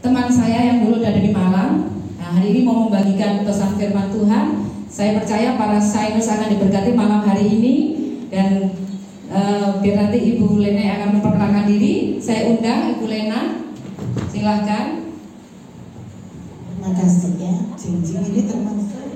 teman saya yang dulu dari Malang. Nah, hari ini mau membagikan pesan firman Tuhan. Saya percaya para sainus akan diberkati malam hari ini. Dan biar nanti Ibu Lena akan memperkenalkan diri, saya undang Ibu Lena. Silahkan. Terima kasih ya, Jingjing ini termasuk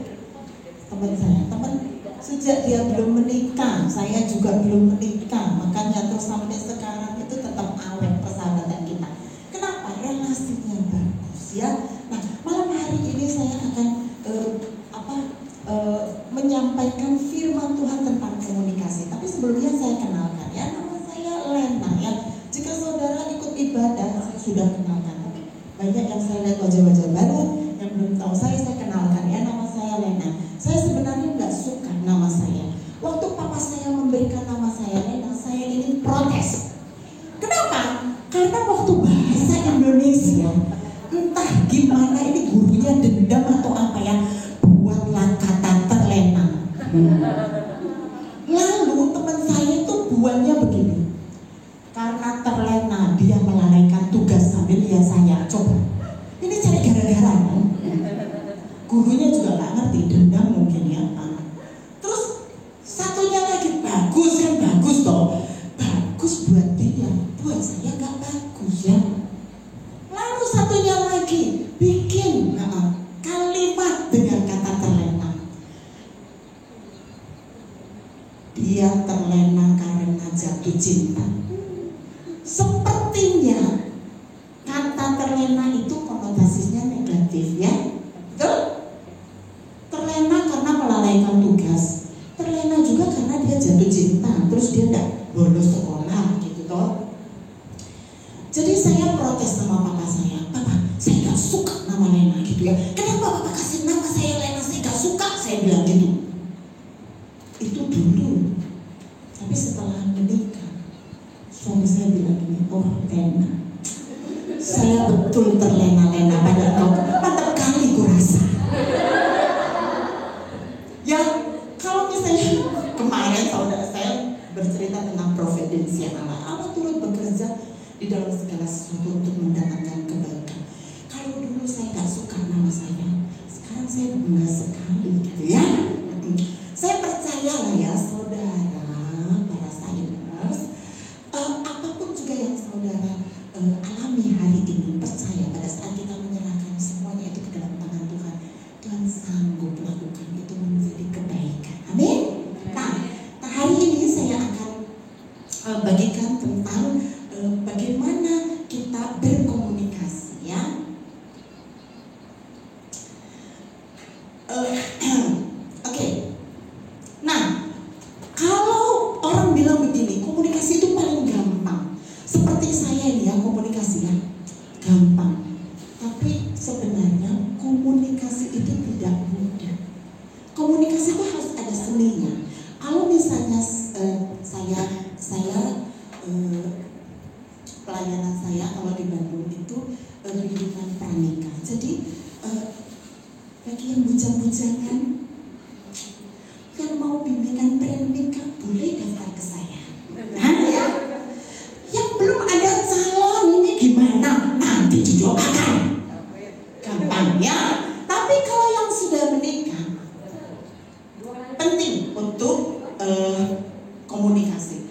teman saya. Teman sejak dia belum menikah, saya juga belum menikah, makanya terus sampai sekarang itu tetap awet persahabatan kita. Kenapa? Relasinya bagus ya. Nah, malam hari ini saya akan menyampaikan firman Tuhan tentang komunikasi. Tapi sebelumnya saya kenalkan ya, nama saya Lena ya. Jika saudara ikut ibadah, saya sudah kenalkan. Banyak yang saya lihat wajah-wajah baru yang belum tahu saya kenalkan ya, nama saya Lena. Saya sebenarnya nggak suka nama saya. Waktu papa saya memberikan nama saya Lena, saya ingin protes. Kenapa? Karena waktu bahasa Indonesia entah gimana ini gurunya dendam atau apa ya, buatlah kata terlena. Lalu teman saya itu buatnya begini. Karena terlena dia melalaikan tugas sambil ya saya coba. Ini cari gara-gara. Gurunya juga nggak ngerti, dendam mungkin ya. Terus satunya lagi bagus kan, bagus toh. Bagus buat dia, buat saya nggak bagus ya. Lalu satunya lagi bikin kalimat dengan kata terlena. Dia terlena karena jatuh cinta. Sepertinya kata terlena itu konotasinya negatif ya. Betul? Terlena karena melalaikan tugas. Terlena juga karena dia jatuh cinta, terus dia tidak bolos sekolah gitu toh. Jadi saya protes sama papa saya. Papa, saya gak suka nama Lena gitu ya. Kenapa papa kasih nama saya Lena? Saya gak suka, saya bilang gitu. Itu dulu. Tapi setelah menikah, suami saya bilang gini, oh Lena, saya betul terlena-lena pada kau. Mantap kali gue rasa. Ya, kalau misalnya kemarin saudara saya bercerita tentang providensia Allah turut bekerja di dalam segala sesuatu untuk mendatangkan kebaikan. Kalau dulu saya gak suka nama saya, sekarang saya bangga sekali gitu ya. Saya percaya lah ya saudara, para sainus, apapun juga yang saudara alami hari ini, percaya pada saat kita menyerahkan semuanya itu ke dalam tangan Tuhan, Tuhan sanggup melakukan itu menjadi kebaikan. Amin. Nah, hari ini saya akan bagikan tentang bagaimana kita berkomunikasi ya. Oke. Nah, kalau orang bilang begini, komunikasi itu paling gampang. Seperti saya ini ya, komunikasi ya gampang. Tapi sebenarnya komunikasi itu tidak mudah. Komunikasi itu harus ada seninya. Kalau misalnya saya pelayanan saya kalau di Bandung itu bimbingan pranikah. Jadi bagi yang bujang-bujangan yang mau bimbingan pranikah boleh daftar ke saya. Nah ya, yang belum ada calon ini gimana? Nanti didoakan. Gampang ya. Tapi kalau yang sudah menikah, penting untuk komunikasi.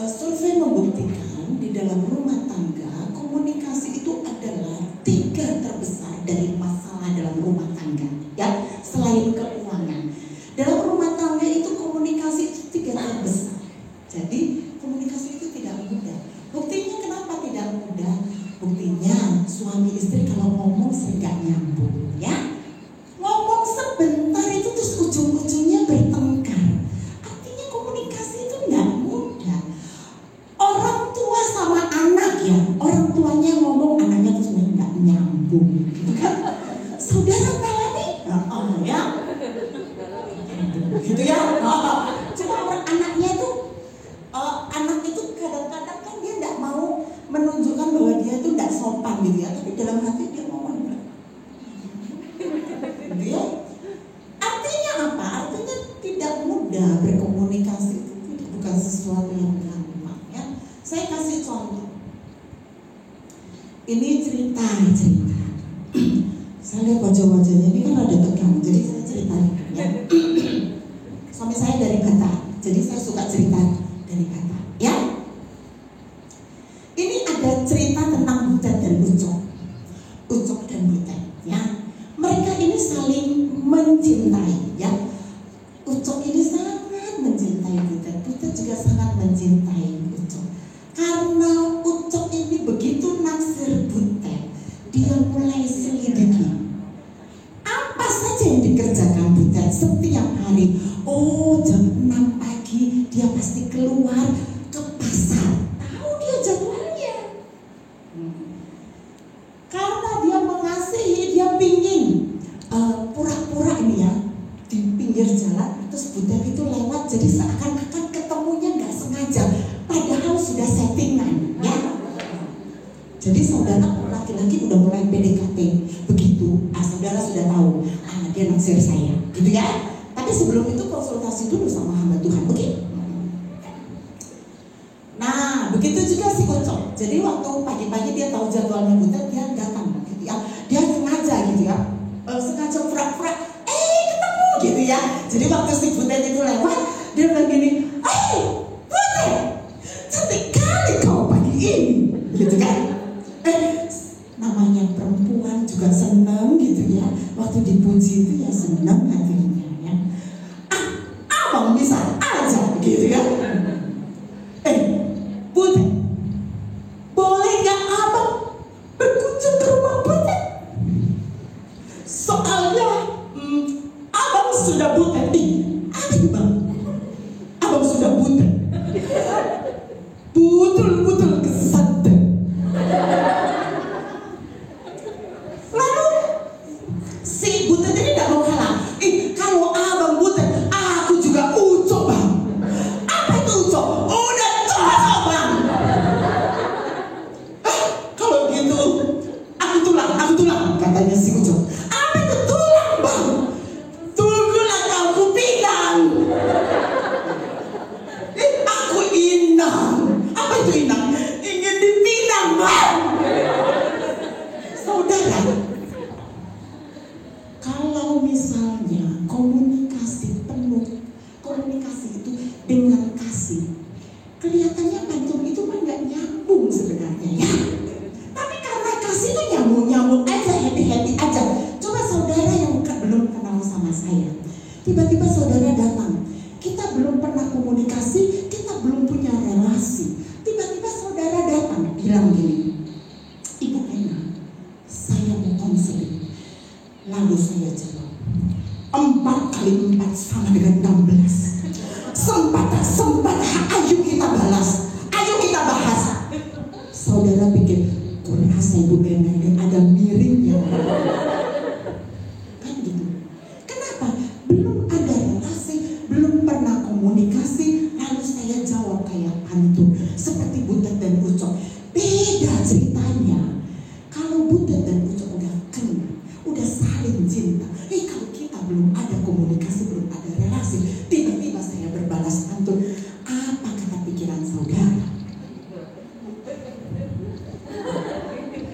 Survei membuktikan di dalam rumah tangga komunikasi itu adalah 3 terbesar dari masalah dalam rumah tangga ya, selain keuangan. Dalam rumah tangga itu komunikasi itu 3 terbesar. Jadi komunikasi itu tidak mudah. Buktinya kenapa tidak mudah? Buktinya suami istri kalau ngomong sering gak nyambung ya. Ngomong sebentar itu terus ujung-ujungnya bertengkar. Artinya komunikasi itu gak mudah. Orang tua sama anak ya, orang tuanya ngomong, anaknya terus gak nyambung gitu kan. Saudara mengalami? Ya gitu ya. Cuma orang anaknya itu anak itu kadang-kadang kan dia gak mau menunjukkan bahwa dia itu gak sopan gitu ya, tapi dalam hati dia ngomong gitu ya. Artinya apa? Artinya tidak mudah berkomunikasi itu bukan sesuatu yang gampang ya. Saya kasih contoh. Ini cerita. Saya lihat wajah-wajahnya ini kan rada tegang, jadi saya cerita ya. Suami saya dari Batak, jadi saya suka cerita dari Batak ya. Ini ada cerita tentang Butet dan Ucok. Ucok dan Butet ya. Mereka ini saling mencintai ya. Ucok ini sangat mencintai Butet, Butet juga sangat mencintai Ucok. Karena Ucok ini begitu naksir Butet, dia mulai selidiki apa saja yang dikerjakan Butet setiap hari. Oh, jam 6 pagi dia pasti keluar ke pasar. Tahu dia jadwalnya. Karena dia mengasihi, dia pingin pura-pura ini ya di pinggir jalan. Terus Butet itu lewat, jadi seakan-akan ketemunya nggak sengaja, padahal sudah settingan ya. Jadi saudara laki-laki udah mulai PDKT begitu, saudara sudah tahu dia naksir saya gitu ya. Tapi sebelum itu konsultasi dulu sama hamba Tuhan, oke? Nah begitu juga si Ucok. Jadi waktu pagi-pagi dia tahu jadwalnya Butet, dia datang gitu ya. Dia sengaja gitu ya, sengaja pura-pura ketemu gitu ya. Jadi waktu si Butet itu lewat, dia bilang gini, Butet, cantik kali kau pagi ini, gitu kan? Namanya perempuan juga senang gitu ya. Waktu dipuji itu ya senang hatinya ya. Abang bisa aja gitu ya. Butet, boleh gak abang berkunjung ke rumah Butet? Soalnya abang sudah Butet. Apa itu bang? Abang sudah Butet. Betul-betul kesantan. Lalu si Butet ini gak mau kalah. Kalau abang Butet, aku juga Ucok bang. Apa itu Ucok? Udah cocok bang. Kalau gitu aku tulang katanya si Ucok. Apa itu tulang bang? Tunggulah aku pinang. Aku inang. Apa itu inang? Ingin dipinang bang. Saudara, kalau misalnya komunikasi penuh, komunikasi itu dengan kasih, kelihatannya pantun itu mah nggak nyambung sebenarnya ya. Tapi karena kasih itu nyambung aja, happy aja. Coba saudara yang belum kenal sama saya, tiba-tiba saudara datang, kita belum pernah komunikasi, kita belum punya relasi. Tiba-tiba saudara datang, bilang gini, Ibu Ena, saya mau konseling. Lalu saya jawab, 4 kali 4 sama dengan 16. Sempat, ayo kita balas, ayo kita bahas. Saudara pikir, kurasa Ibu Ena ini ada miringnya. Kan gitu. Kenapa? Belum ada relasi, belum pernah komunikasi. Lalu saya jawab kayak pantun, seperti Butet dan Ucok. Beda ceritanya. Kalau Butet dan Ucok udah kenal, udah saling cinta. Kalau kita belum ada komunikasi, belum ada relasi, tiba-tiba saya berbalas pantun, apa kata pikiran saudara?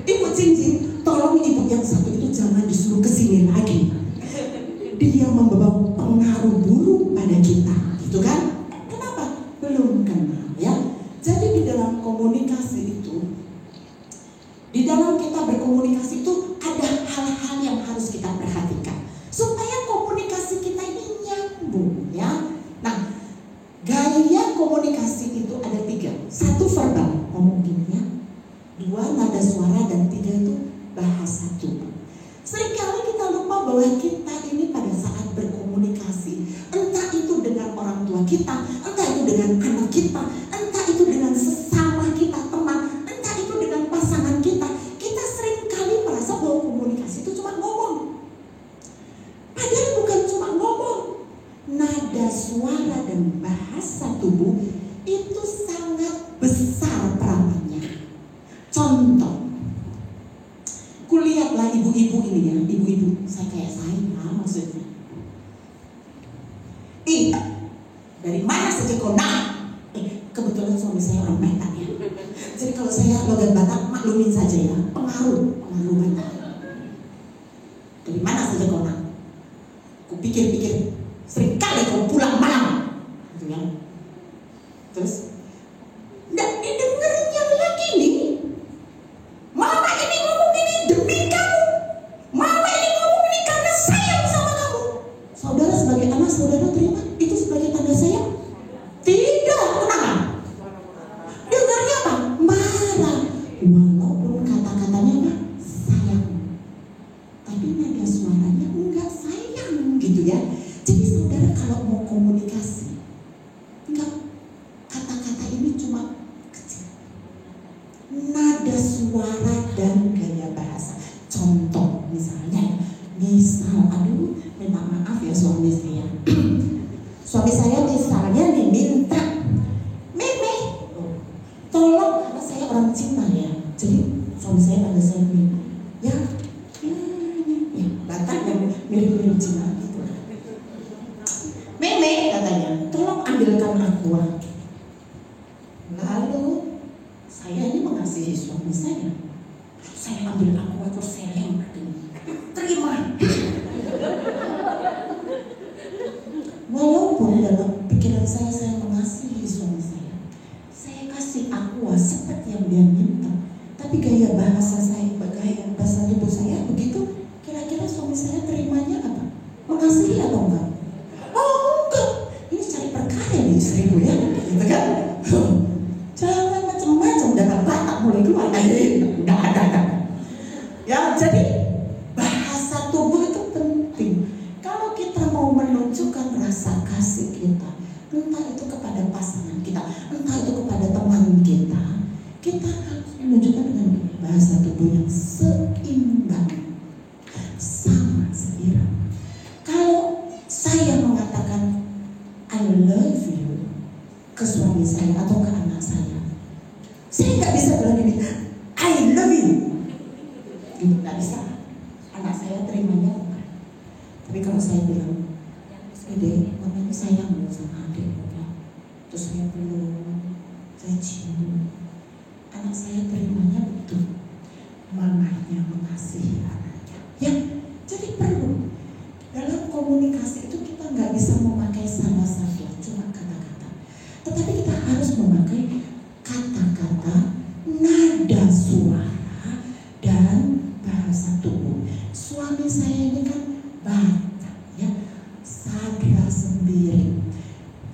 Ibu cincin, tolong ibu yang satu itu jangan disuruh kesini lagi. Dia membawa pengaruh buruk pada kita, gitu kan? Kenapa? Belum kenal ya. Jadi di dalam komunikasi itu, di dalam kita berkomunikasi itu ada hal-hal yang harus kita perhatikan supaya komunikasi kita ini nyambung ya. Nah, gaya komunikasi itu ada 3. 1 verbal, ngomong gini ya. 2 nada suara, dan 3 itu bahasa tubuh. Seringkali kita lupa bahwa kita ini pada saat berkomunikasi, entah itu dengan orang tua kita, entah itu dengan anak kita, entah itu dengan sesama kita, teman, entah itu dengan pasangan kita, kita seringkali merasa bahwa komunikasi itu cuma ngomong. Padahal bukan cuma ngomong. Nada suara dan bahasa tubuh itu sangat besar peranannya. Contoh, kulihatlah ibu-ibu ini ya, ibu-ibu, saya kayak saya maksudnya. Dari mana saja kau nak? Kebetulan suami saya orang Batak ya. Jadi kalau saya logat Batak, maklumin saja ya, pengaruh Batak. Dari mana saja kau nak? Ku pikir-pikir, seringkali kau pulang malam, gitu ya. Terus, nggak didengarnya lagi nih. Mama ini ngomong ini demi kamu. Mama ini ngomong ini karena sayang sama kamu. Saudara sebagai anak, saudara terima itu sebagai tanda sayang? Tidak, kenapa? Dengarnya apa? Marah. Walaupun kata-katanya apa? Sayang. Tapi nada suaranya enggak sayang, gitu ya. Jadi saudara kalau mau komunikasi, enggak, kata-kata ini cuma kecil. Nada suara dan gaya bahasa. Contoh misalnya, aduh, minta maaf ya suami saya. Suami saya misalnya nih minta, Meme, tolong, karena saya orang Cina ya. Jadi suami saya pada saya Meme, ya, Batak yang mirip-mirip Cina gitu. Meme katanya, tolong ambilkan aqua. Lalu saya ini mengasihi suami saya. Saya ambil aqua terus saya lempar. Terima. Walaupun dalam pikiran saya mengasihi suami saya kasih aqua seperti yang dia minta. Tapi gaya bahasa saya, gaya bahasa tubuh saya begitu. Kira-kira suami saya terimanya apa? Mengasihi atau enggak? Oh enggak, ini cari perkara nih istriku ya, gitu kan? Jangan macam-macam, dengan Batak mulai keluar. Udah ada. Ya, jadi bahasa tubuh itu penting. Kalau kita mau menunjukkan rasa kasih kita, entah itu kepada pasangan kita, entah itu kepada teman kita harus menunjukkan dengan bahasa tubuh yang seimbang, sama seirama. Kalau saya mengatakan I love you ke suami saya atau ke anak saya nggak bisa bilang gini, I love you. Gitu, nggak bisa. Anak saya terimanya bukan. Tapi kalau saya bilang, Dede, mama ini sayang loh sama adik, ya. Terus saya peluk, saya cium. Anak saya terimanya betul. Mamanya mengasihi anaknya. Ya, jadi perlu. Dalam komunikasi itu kita nggak bisa memakai salah satu, cuma kata-kata. Tetapi kita harus memakai kata-kata, nada suara, dan bahasa tubuh. Suami saya ini kan Batak, ya, sadar sendiri.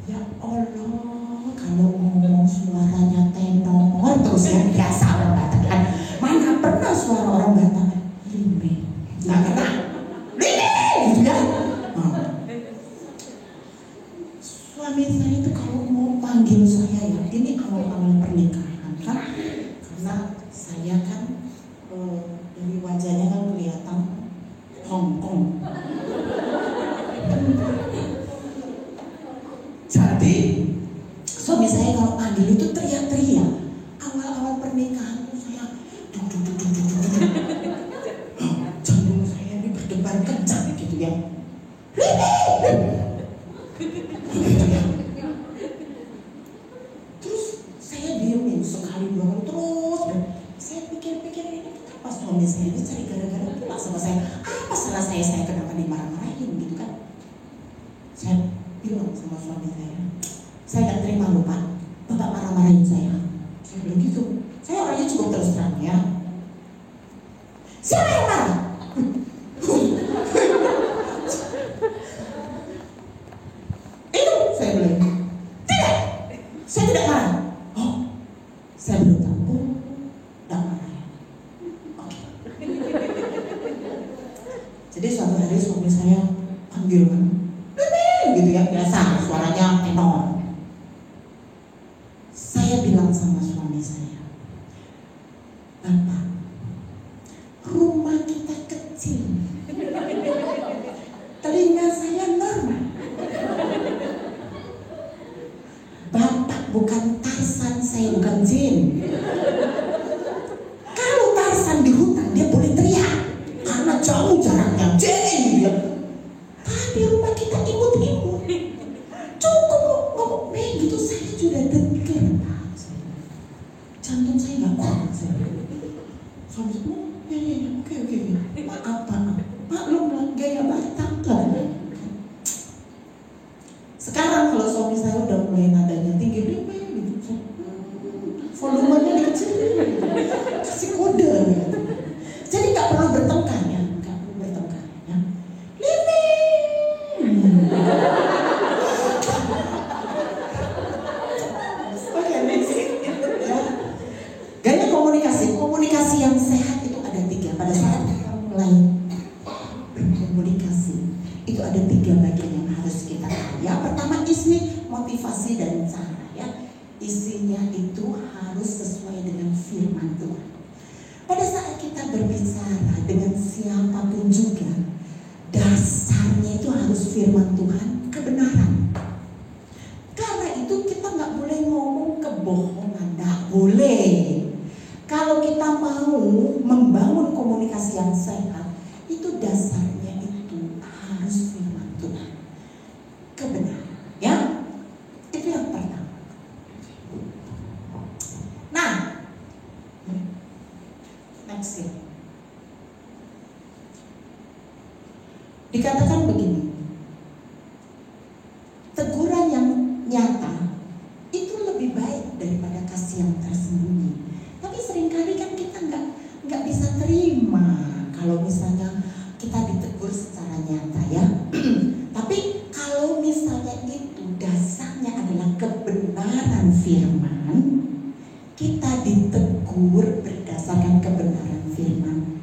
Ya Allah, kalau ngomong suaranya tenor terus ya, biasa orang Batak kan. Mana pernah suara orang Batak limbe, nggak kena, limbe, gitu ya. Suami saya itu kalau mau panggil saya ya, ini awal-awal pernikahan kan, karena saya kan dari wajahnya kan kelihatan Hongkong. Jadi suami saya kalau panggil itu teriak-teriak. Awal-awal pernikahan itu saya jantung saya ini berdebar kencang gitu ya. Terus saya diemin sekali dua kali terus. Saya pikir-pikir ini kenapa suami saya ini cari gara-gara pula sama saya. Apa salah saya kenapa dimarah-marahin gitu kan. Saya bilang sama suami saya gak terima loh Pak, Bapak marah-marahin saya. Saya bilang gitu. Saya orangnya cukup terus terang ya. Siapa yang marah? Itu saya bilang. Tidak, saya tidak marah. Oh, saya belum tahu. Tidak marah ya. Oke. Jadi suatu hari suami saya panggil kan, gitu ya, biasa suaranya tenor. Saya bilang sama suami saya, Bapak, rumah kita kecil, telinga saya normal. Bapak bukan Tarzan, saya bukan jin. Kalau Tarzan di hutan dia boleh teriak karena jauh jaraknya, jin dia. Tapi rumah kita imut-imut. Cukup ngomong gitu saya sudah dengar. Jantung saya nggak kuat. Suami saya, ya, oke. Maaf, maklum kayak batangga. Sekarang kalau suami saya udah mulai nadanya tinggi, gitu, volumenya dikecilin, kasih kode. Jadi nggak perlu bertengkar ya, nggak perlu bertengkar ya. Oke, next ya. Gaya komunikasi yang sehat itu ada 3. Pada saat kita mulai berkomunikasi, itu ada 3 bagian yang harus kita tahu. Yang pertama isi, motivasi dan cara ya. Isinya itu harus sesuai dengan firman Tuhan. Pada saat kita berbicara dengan siapapun juga, dasarnya itu harus firman Tuhan, kebenaran. Karena itu kita nggak boleh ngomong kebohongan, nggak boleh. Kalau kita mau membangun komunikasi yang sehat, itu dasarnya itu harus firman Tuhan, kebenaran. Ya, itu yang pertama. Nah, next ya. Dikatakan begini, teguran yang nyata itu lebih baik daripada kasih yang tersembunyi. Tapi seringkali kan kita nggak bisa terima kalau misalnya kita ditegur secara nyata ya. Tapi kalau misalnya itu dasarnya adalah kebenaran firman, kita ditegur berdasarkan kebenaran firman,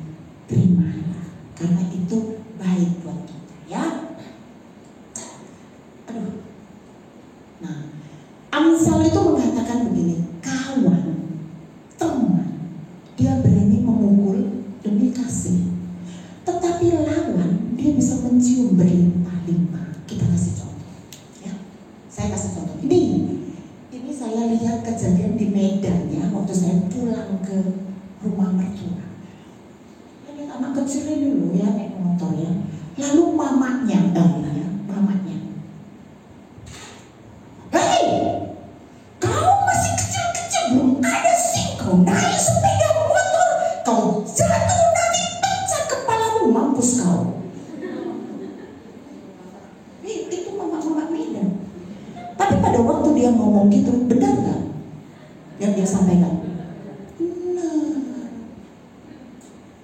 terimalah, karena itu baik buat kita ya. Aduh. Nah, Amsal itu mengatakan begini, kawan, teman, dia berani memukul demi kasih, tetapi lawan dia bisa mencium berlimpah-limpah. Kita kasih contoh ya. Saya kasih contoh ini saya lihat kejadian di Medan ya, waktu saya pulang ke rumah mertua. Ini anak kecil ini loh ya, naik motor ya. Lalu mamanya, hei, kau masih kecil-kecil, belum ada SIM, kau naik sepeda motor, kau jatuh nanti pecah kepalamu, mampus kau. Itu mama-mama Medan. Tapi pada waktu dia ngomong gitu, benar nggak yang dia sampaikan? Benar.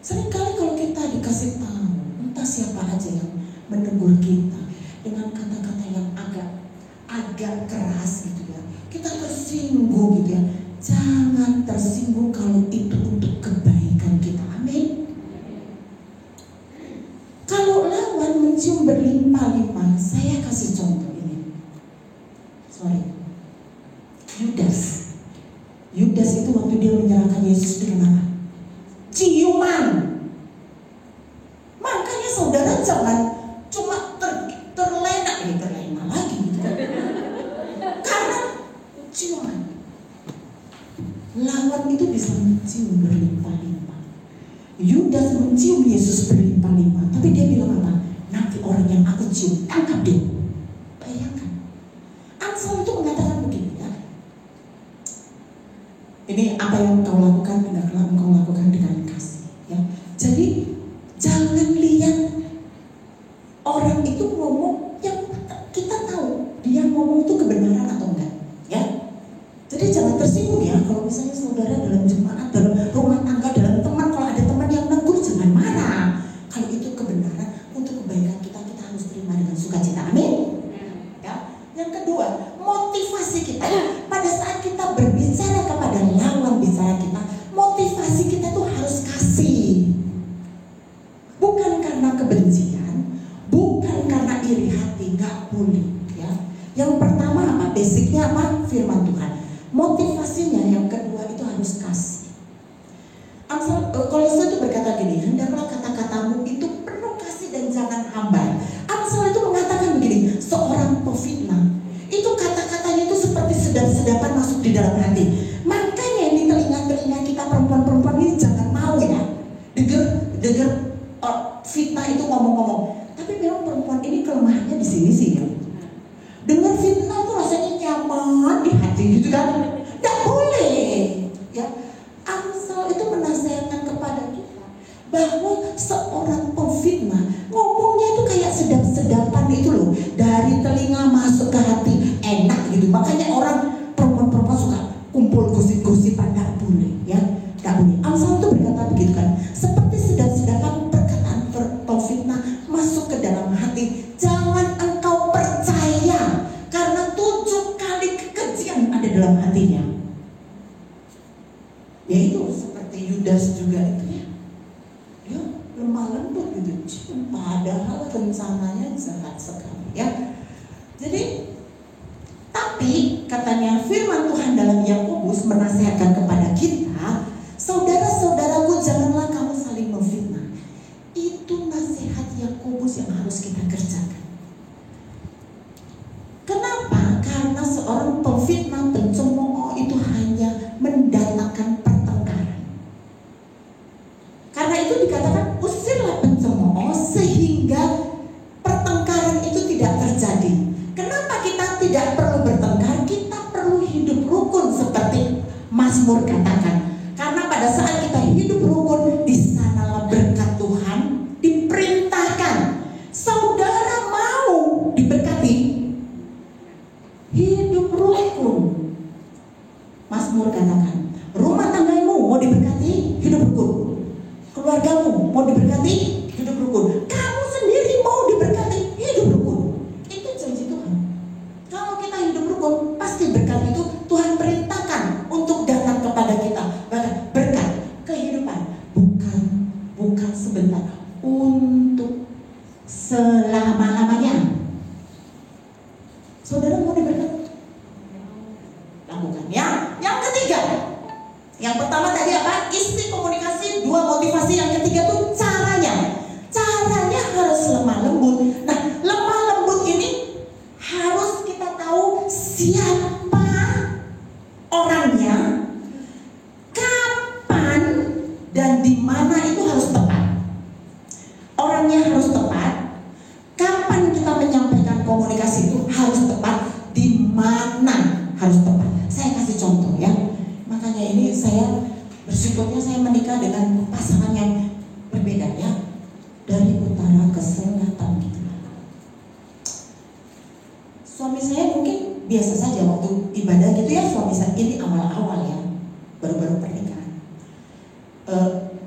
Seringkali kalau kita dikasih tahu, entah siapa aja yang menegur kita dengan kata-kata yang agak keras gitu ya, kita tersinggung gitu ya. Jangan tersinggung kalau itu untuk kebaikan kita. Amin. Kalau lawan mencium berlimpah-limpah, saya kasih contoh ini. Yudas itu waktu dia menyerahkan Yesus dengan apa? Ciuman. Makanya saudara jangan cuma terlena lagi gitu. Karena ciuman. Lawan itu bisa mencium berlimpah-limpah. Yudas mencium Yesus berlimpah-limpah, tapi dia bilang apa? Nanti orang yang aku cium, tangkap dia. Bayangkan. Amsal itu mengatakan begini ya. Ini apa yang kau lakukan, hendaklah engkau lakukan dengan kasih ya. Jadi jangan lihat orang itu ngomong yang kita tahu dia ngomong itu kebenaran atau enggak ya. Jadi jangan tersinggung ya kalau misalnya saudara dalam jemaat, dalam rumah tangga, dalam teman, kalau ada teman yang negur jangan marah. Kalau itu kebenaran untuk kebaikan kita harus terima dengan sukacita. Amin. Ya. Yang kedua, motivasi kita. Pada saat kita berbicara kepada lawan bicara kita, motivasi kita tuh harus kasih. Bukan karena kebencian, bukan karena iri hati, nggak boleh ya. Yang pertama apa? Basicnya apa? Firman Tuhan. Motivasinya yang kedua itu harus kasih. Kolose itu berkata gini, hendaklah kata-katamu itu penuh kasih dan jangan hambar. Amsal itu mengatakan begini, seorang pefitnah itu kata-katanya itu seperti sedap-sedapan masuk di dalam hati. Makanya ini telinga-telinga kita perempuan-perempuan ini jangan mau ya dengar fitnah itu ngomong-ngomong. Tapi memang perempuan ini kelemahannya di sini sih ya. Dengar fitnah tuh rasanya nyaman di hati gitu kan. Tidak boleh ya. Amsal itu menasihatkan kepada kita bahwa seorang pefitnah ngomongnya itu gitu. Makanya orang perempuan-perempuan suka kumpul gosip-gosipan, nggak boleh ya, nggak boleh. Amsal itu berkata begitu kan, seperti sedang-sedang perkataan pemfitnah masuk ke dalam hati, jangan engkau percaya karena 7 kali kekejian ada dalam hatinya. Yaitu seperti Yudas juga itu ya, dia lemah lembut gitu, padahal rencananya jahat sekali ya. Jadi tapi katanya firman Tuhan dalam Yakobus menasihatkan kepada kita, saudara-saudaraku, janganlah kamu saling memfitnah. Itu nasihat Yakobus yang harus kita kerjakan. Kenapa? Karena seorang pemfitnah, pencemooh itu hanya mendatangkan pertengkaran. Karena itu dikatakan usirlah pencemooh sehingga pertengkaran itu tidak terjadi. Kenapa kita tidak perlu bertengkar? Kita perlu hidup rukun seperti Mazmur katakan. Karena pada saat kita hidup rukun, di sanalah berkat Tuhan diperintahkan. Saudara mau diberkati? Hidup rukun. Mazmur katakan, rumah tanggamu mau diberkati? Hidup rukun. Keluargamu mau diberkati? Hidup rukun. Kamu sendiri mau diberkati? Hidup rukun. Itu janji Tuhan. Kalau kita hidup rukun, pasti berkat itu Tuhan perintahkan untuk datang kepada kita. Bahkan berkat kehidupan bukan sebentar, untuk selama-lamanya. Saudara mau diberkati? Lakukan ya. Yang ketiga, yang pertama tadi apa? Isi komunikasi, 2 motivasi. Yang ketiga tuh caranya. Caranya harus lemah lembut. Nah, lemah lembut ini harus kita tahu siapa orangnya, kapan dan di mana itu harus tepat. Orangnya harus tepat. Kapan kita menyampaikan komunikasi itu harus tepat. Di mana harus tepat. Saya kasih contoh ya. Makanya ini saya bersyukurnya saya menikah dengan pasangan yang berbeda ya, dari utara ke selatan gitu. Suami saya mungkin biasa saja waktu ibadah gitu ya. Suami saya ini awal-awal ya, baru-baru pernikahan.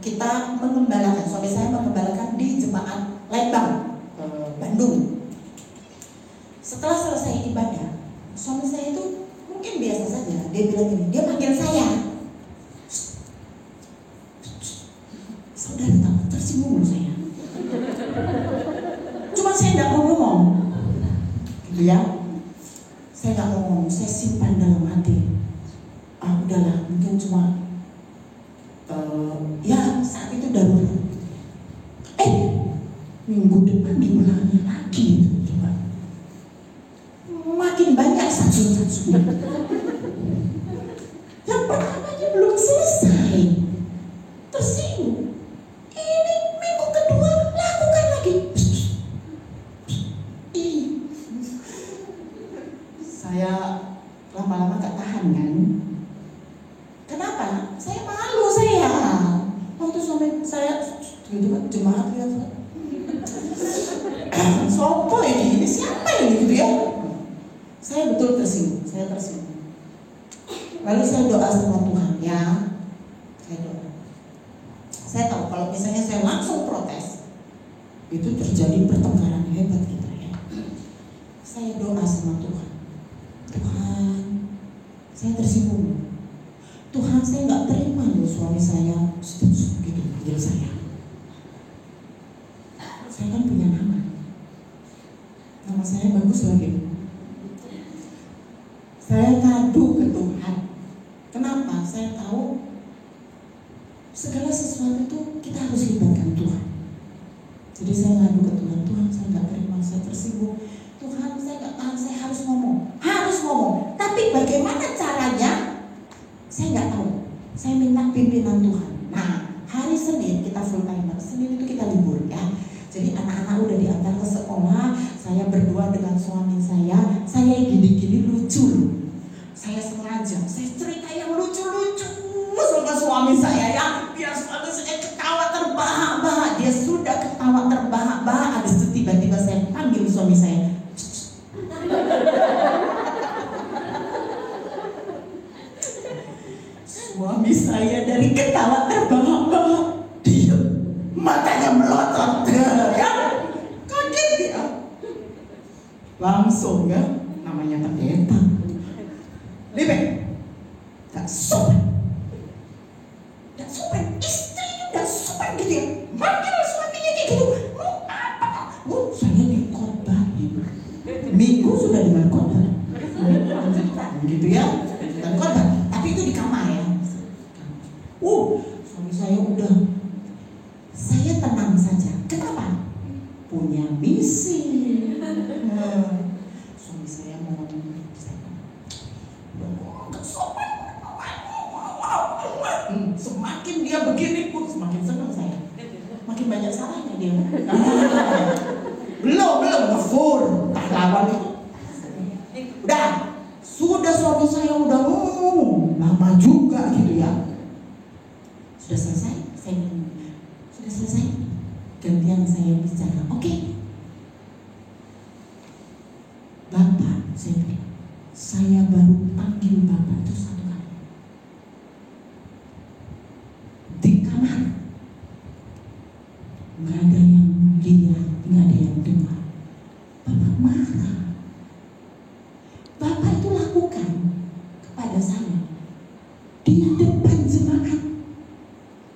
Kita mengembalakan, suami saya mengembalakan di jemaat Lembang, Bandung. Setelah selesai ibadah, suami saya itu mungkin biasa saja, dia bilang gini, dia panggil saya, saudara tahu tersinggung loh saya. Cuma saya nggak mau ngomong, gitu ya. Saya nggak mau ngomong, saya simpan dalam hati. Udahlah, mungkin cuma ya saat itu darurat. Minggu depan diulangi lagi itu, coba. Makin banyak satsun-satsun. Yang pertamanya belum selesai, tersinggung. Ini minggu kedua lakukan lagi. Saya lama-lama gak tahan kan. Kenapa? Saya malu saya. Waktu suami saya gitu kan, jemaat lihat sopo ini siapa ini gitu ya. Saya betul tersinggung, saya tersinggung. Lalu saya doa sama Tuhan ya. Saya doa. Saya tahu kalau misalnya saya langsung protes, itu terjadi pertengkaran hebat kita ya. Saya doa sama Tuhan. Tuhan, saya tersinggung. Tuhan, saya nggak terima loh suami saya gitu panggil saya. Saya kan punya nama saya bagus lagi. Saya ngadu ke Tuhan. Kenapa? Saya tahu segala sesuatu itu kita harus libatkan Tuhan. Jadi saya ngadu ke Tuhan. Tuhan, saya nggak terima, saya tersinggung. Tuhan, saya nggak tahan, saya harus ngomong. Tapi bagaimana caranya? Saya nggak tahu. Saya minta pimpinan Tuhan. Nah, hari Senin kita full timer. Senin itu kita libur ya. Jadi anak-anak udah diantar ke sekolah. Saya berdua dengan suami saya gini-gini lucu. Saya sengaja, saya cerita yang lucu-lucu sama suami saya ya, biar suami saya ketawa terbahak-bahak. Dia sudah ketawa terbahak-bahak. Habis itu tiba-tiba saya panggil suami saya. gitu ya, manggil suaminya kayak gitu. Mau apa? Bu, saya dikotbahin. Minggu sudah dengar khotbah. Gitu ya, dan khotbah. Tapi itu di kamar ya. Suami saya udah. Saya tenang saja. Kenapa? Punya misi. Suami saya mau ngomong, semakin dia begini pun semakin senang saya. Makin banyak salahnya dia. Belum ngefur pahlawan itu. Udah, sudah suami saya udah lama juga gitu ya. Sudah selesai, saya bilang, sudah selesai. Gantian saya bicara. Oke. Bapak, saya bilang, saya baru panggil Bapak itu satu kali. Di kamar. Nggak ada yang lihat, nggak ada yang dengar. Bapak marah. Bapak itu lakukan kepada saya di depan jemaat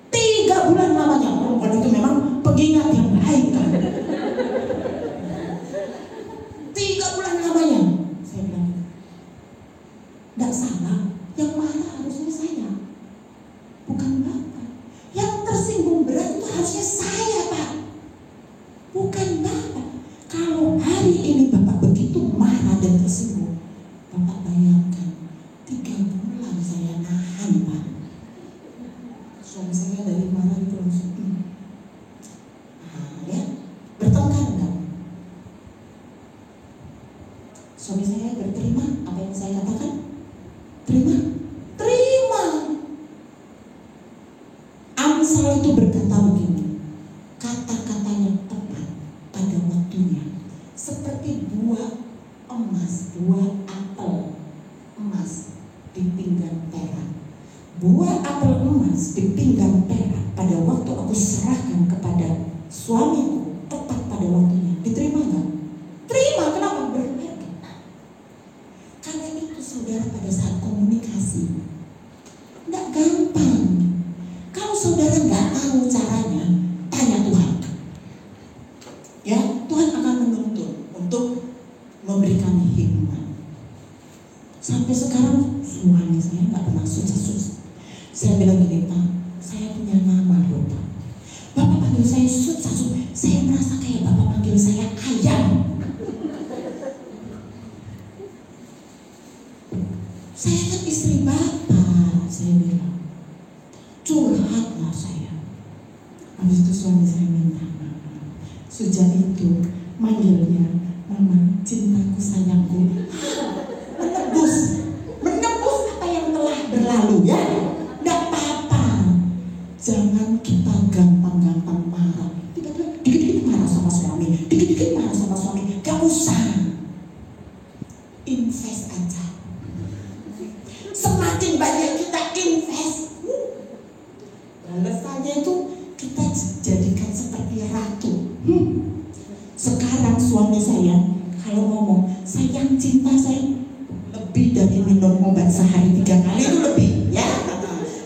3 bulan lamanya. Perempuan itu memang pengingat yang baik kan. 3 bulan lamanya. Saya bilang, nggak salah, yang marah harusnya saya, bukan Bapak. Yang tersinggung berat itu harusnya saya, Pak, bukan Bapak. Kalau hari ini Bapak begitu marah dan tersinggung, Bapak bayangkan 3 bulan saya nahan, Pak. Suami saya dari marah itu langsung ya, bertengkar enggak? Suami saya berterima apa yang saya katakan? Terima. Amsal itu berkata begini, kata-katanya tepat pada waktunya, seperti buah emas, buah apel emas di pinggan perak. Buah apel emas di pinggan perak pada waktu aku serahkan kepada suamiku tepat pada waktunya. Diterima nggak? Terima. Kenapa? Berharga. Karena itu saudara, pada saat komunikasi nggak gampang. Kalau saudara nggak tahu caranya, tanya Tuhan. Ya, Tuhan akan menuntun untuk memberikan hikmat. Sampai sekarang suami saya nggak pernah susah-susah. Saya bilang gini, Pak, saya punya nama loh, Pak. Bapak panggil saya susah-susah. Saya merasa kayak Bapak panggil saya ayam. Saya kan istri Bapak, saya bilang. Curhatlah saya. Habis itu suami saya minta maaf. Sejak itu manggilnya Mama, cintaku, sayangku. Menebus apa yang telah berlalu ya. Nggak apa-apa. Jangan kita gampang-gampang marah. Tiba-tiba dikit-dikit marah sama suami, dikit-dikit marah sama suami. Gak usah. Invest aja. Semakin banyak kita invest, balasannya itu kita jadikan seperti ratu. Sekarang suami saya kalau ngomong sayang, cinta, saya lebih dari minum obat sehari 3 kali itu lebih ya.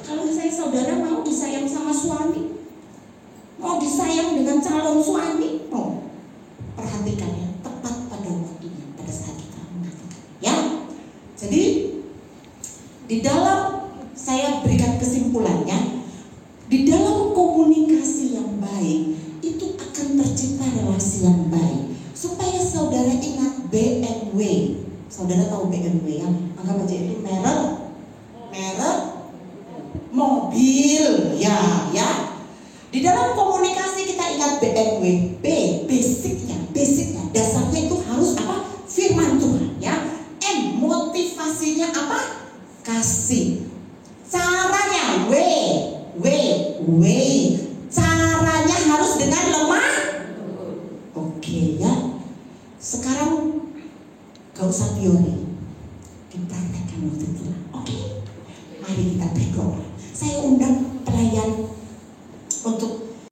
Kalau saya, saudara mau disayang sama suami, mau disayang dengan calon suami, mau perhatikan ya, tepat pada waktunya, pada saat kita mengatakan ya. Jadi di dalam, saya berikan kesimpulannya, di dalam komunikasi yang baik itu akan tercipta relasi yang baik. Supaya saudara ingat BMW. Saudara tahu BMW ya? Anggap aja itu merek mobil ya. Di dalam komunikasi kita ingat BMW. Basicnya, dasarnya itu harus apa? Firman Tuhan ya. M, motivasinya apa? Kasih. Caranya caranya harus dengan lemah. Oke ya. Sekarang gak usah teori, dipraktekkan waktu itu. Oke, mari kita berdoa. Saya undang pelayan